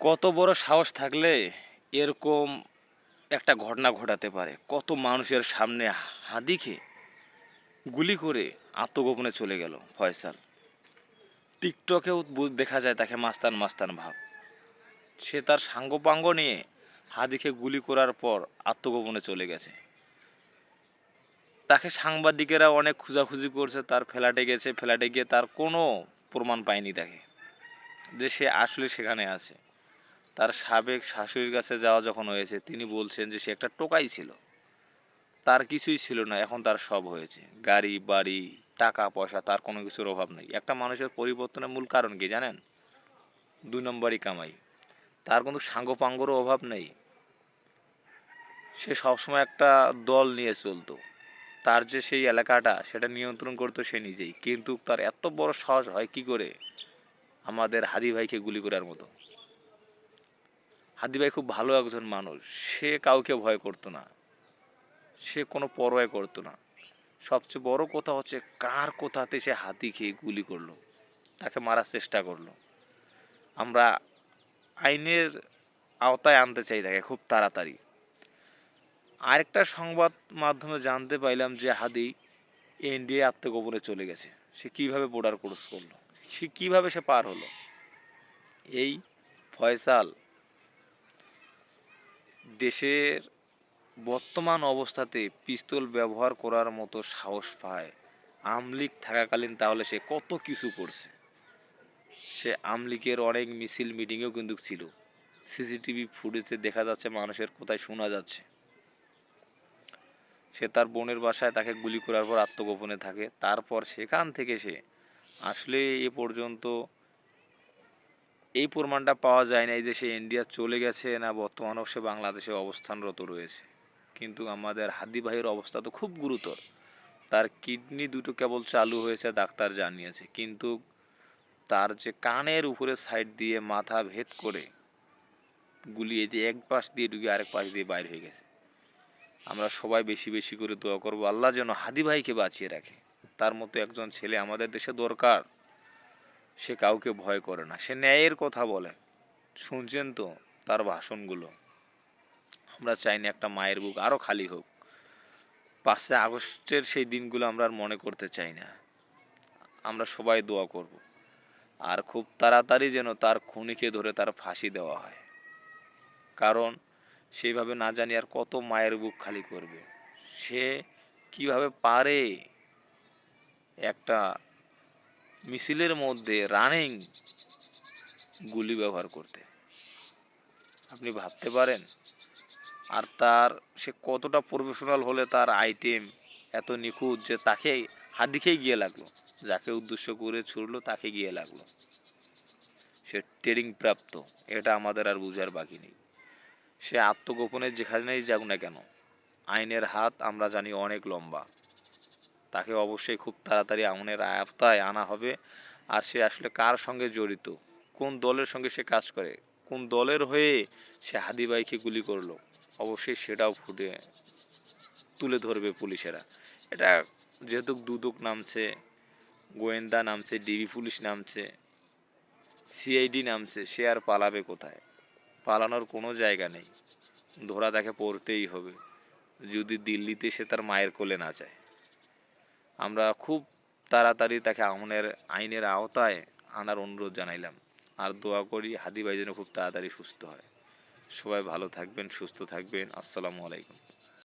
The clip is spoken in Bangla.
কত বড় সাহস থাকলে এরকম একটা ঘটনা ঘটাতে পারে? কত মানুষের সামনে হাদি খেয়ে গুলি করে আত্মগোপনে চলে গেল ফয়সাল। টিকটকেও দেখা যায় তাকে মাস্তান মাস্তান ভাব। সে তার সাঙ্গপাঙ্গ নিয়ে হাদিকে গুলি করার পর আত্মগোপনে চলে গেছে। তাকে সাংবাদিকেরা অনেক খোঁজাখুঁজি করছে, তার ফ্ল্যাটে গেছে, ফ্ল্যাটে গিয়ে তার কোনো প্রমাণ পায়নি তাকে যে সে আসলে সেখানে আছে। তার সাবেক শাশুড়ির কাছে যাওয়া যখন হয়েছে, তিনি বলছেন যে সে একটা টোকাই ছিল, তার কিছুই ছিল না, এখন তার সব হয়েছে। গাড়ি বাড়ি টাকা পয়সা, তার কোনো কিছুর অভাব নেই। একটা মানুষের পরিবর্তনের মূল কারণ কি জানেন? 2 নম্বরই কামাই। তার কিন্তু সাঙ্গপাঙ্গরও অভাব নেই। সে সবসময় একটা দল নিয়ে চলতো। তার যে সেই এলাকাটা সেটা নিয়ন্ত্রণ করতো সে নিজেই, কিন্তু তার এত বড় সাহস হয় কি করে আমাদের হাদি ভাইকে গুলি করার মতো? হাদি ভাই খুব ভালো একজন মানুষ, সে কাউকে ভয় করতো না, সে কোনো পরোয়া করতো না। সবচেয়ে বড় কথা হচ্ছে কার কোথাতে সে হাতি খেয়ে গুলি করলো, তাকে মারার চেষ্টা করলো। আমরা আইনের আওতায় আনতে চাই তাকে খুব তাড়াতাড়ি। আরেকটা সংবাদ মাধ্যমে জানতে পাইলাম যে হাদি ইন্ডিয়া আত্মগোপনে চলে গেছে। সে কিভাবে বর্ডার ক্রস করলো, সে কিভাবে সে পার হলো? এই ফয়সাল দেশের বর্তমান অবস্থাতে পিস্তল ব্যবহার করার মতো সাহস পায় আমলিগ থাকাকালীন, তাহলে সে কত কিছু করছে। সে আমলিগের অনেক মিছিল মিটিংয়েও কিন্তু ছিল। সিসিটিভি ফুটেজে দেখা যাচ্ছে মানুষের কোথায় শোনা যাচ্ছে। সে তার বোনের বাসায় তাকে গুলি করার পর আত্মগোপনে থাকে। তারপর সেখান থেকে সে আসলে এ পর্যন্ত এই প্রমাণটা পাওয়া যায় নাই যে সে ইন্ডিয়া চলে গেছে না বর্তমানেও সে বাংলাদেশে অবস্থানরত রয়েছে। কিন্তু আমাদের হাদি ভাইয়ের অবস্থা তো খুব গুরুতর। তার কিডনি দুটো কেবল চালু হয়েছে ডাক্তার জানিয়েছে, কিন্তু তার যে কানের উপরে সাইড দিয়ে মাথা ভেদ করে গুলি এই যে এক পাশ দিয়ে ঢুকে আরেক পাশ দিয়ে বাইর হয়ে গেছে। আমরা সবাই বেশি বেশি করে দোয়া করবো আল্লাহ যেন হাদি ভাইকে বাঁচিয়ে রাখে। তার মতো একজন ছেলে আমাদের দেশে দরকার। সে কাউকে ভয় করে না, সে ন্যায়ের কথা বলে। শুনছেন তো তার ভাষণগুলো? আমরা চাই না একটা মায়ের বুক আরো খালি হোক। 5ই আগস্টের সেই দিনগুলো আমরা আর মনে করতে চাই না। আমরা সবাই দোয়া করব আর খুব তাড়াতাড়ি যেন তার খুনিকে ধরে তার ফাঁসি দেওয়া হয়। কারণ সেইভাবে না জানি আর কত মায়ের বুক খালি করবে। সে কিভাবে পারে একটা মিছিলের মধ্যে রানিং গুলি ব্যবহার করতে, আপনি ভাবতে পারেন? আর তার সে কতটা প্রফেশনাল হলে তার আইটেম এত নিখুঁত যে তাকে হাত দিকেই গিয়ে লাগলো, যাকে উদ্দেশ্য করে ছুড়লো তাকে গিয়ে লাগলো। সে ট্রেনিং প্রাপ্ত, এটা আমাদের আর বুঝার বাকি নেই। সে আত্মগোপনে যেখানেই যাক না কেন, আইনের হাত আমরা জানি অনেক লম্বা। তাকে অবশ্যই খুব তাড়াতাড়ি আইনের আওতায় আনা হবে। আর সে আসলে কার সঙ্গে জড়িত, কোন দলের সঙ্গে সে কাজ করে, কোন দলের হয়ে সে হাদি ভাইকে গুলি করলো, অবশ্যই সেটাও ফুটে তুলে ধরবে পুলিশেরা। এটা যেহেতু দুদক নামছে, গোয়েন্দা নামছে, ডিবি পুলিশ নামছে, সিআইডি নামছে, সে আর পালাবে কোথায়? পালানোর কোনো জায়গা নেই। ধরা তাকে পড়তেই হবে, যদি দিল্লিতে সে তার মায়ের কোলে না যায়। আমরা খুব তাড়াতাড়ি তাকে আইনের আওতায় আনার অনুরোধ জানাইলাম। আর দোয়া করি হাদি ভাই যেন খুব তাড়াতাড়ি সুস্থ হয়। সবাই ভালো থাকবেন, সুস্থ থাকবেন। আসসালামু আলাইকুম।